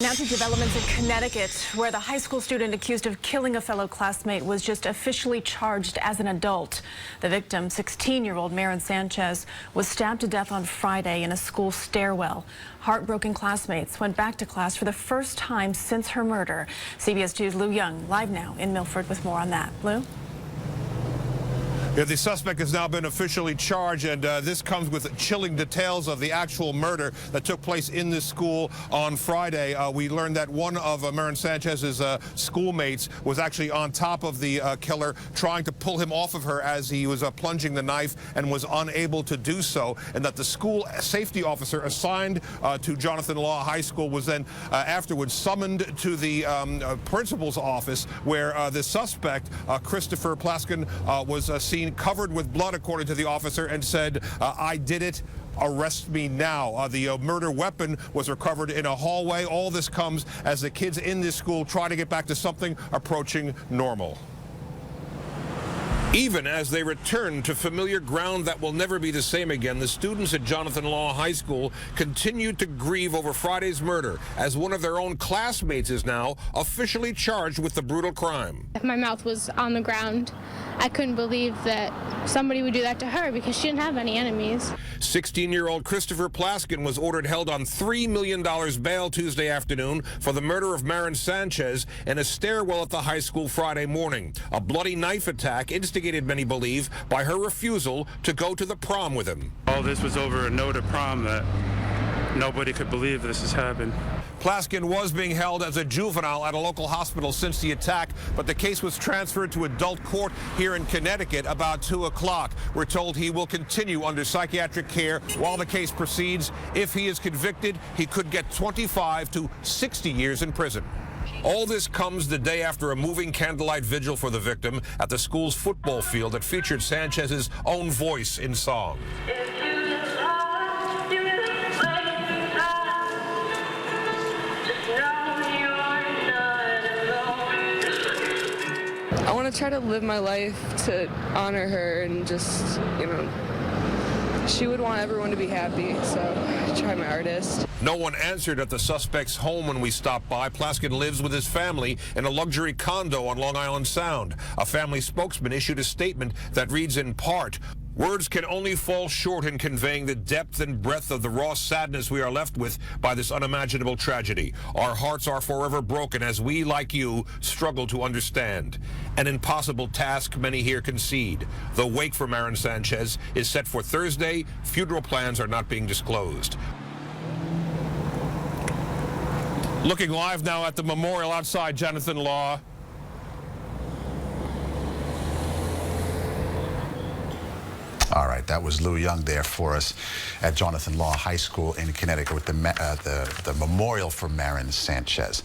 Now to developments in Connecticut, where the high school student accused of killing a fellow classmate was just officially charged as an adult. The victim, 16-year-old Marin Sanchez, was stabbed to death on Friday in a school stairwell. Heartbroken classmates went back to class for the first time since her murder. CBS 2's Lou Young live now in Milford with more on that. Lou? Yeah, the suspect has now been officially charged, and this comes with chilling details of the actual murder that took place in this school on Friday. We learned that one of Marin Sanchez's schoolmates was actually on top of the killer, trying to pull him off of her as he was plunging the knife and was unable to do so, and that the school safety officer assigned to Jonathan Law High School was then afterwards summoned to the principal's office, where the suspect, Christopher Plaskin, was seen covered with blood, according to the officer, and said, "I did it. Arrest me now." The murder weapon was recovered in a hallway. All this comes as the kids in this school try to get back to something approaching normal. Even as they return to familiar ground that will never be the same again, the students at Jonathan Law High School continued to grieve over Friday's murder, as one of their own classmates is now officially charged with the brutal crime. My mouth was on the ground. I couldn't believe that somebody would do that to her because she didn't have any enemies. 16-year-old Christopher Plaskin was ordered held on $3 million bail Tuesday afternoon for the murder of Marin Sanchez in a stairwell at the high school Friday morning. A bloody knife attack instigated, many believe, by her refusal to go to the prom with him. All this was over a no to prom that nobody could believe this has happened. Plaskin was being held as a juvenile at a local hospital since the attack, but the case was transferred to adult court here in Connecticut about 2 o'clock. We're told he will continue under psychiatric care while the case proceeds. If he is convicted, he could get 25 to 60 years in prison. All this comes the day after a moving candlelight vigil for the victim at the school's football field that featured Sanchez's own voice in song. I want to try to live my life to honor her, and just, she would want everyone to be happy, so I try my hardest. No one answered at the suspect's home when we stopped by. Plaskin lives with his family in a luxury condo on Long Island Sound. A family spokesman issued a statement that reads in part, "Words can only fall short in conveying the depth and breadth of the raw sadness we are left with by this unimaginable tragedy. Our hearts are forever broken as we, like you, struggle to understand. An impossible task, many here concede. The wake for Marin Sanchez is set for Thursday. Funeral plans are not being disclosed." Looking live now at the memorial outside Jonathan Law. All right, that was Lou Young there for us at Jonathan Law High School in Connecticut with the memorial for Marin Sanchez.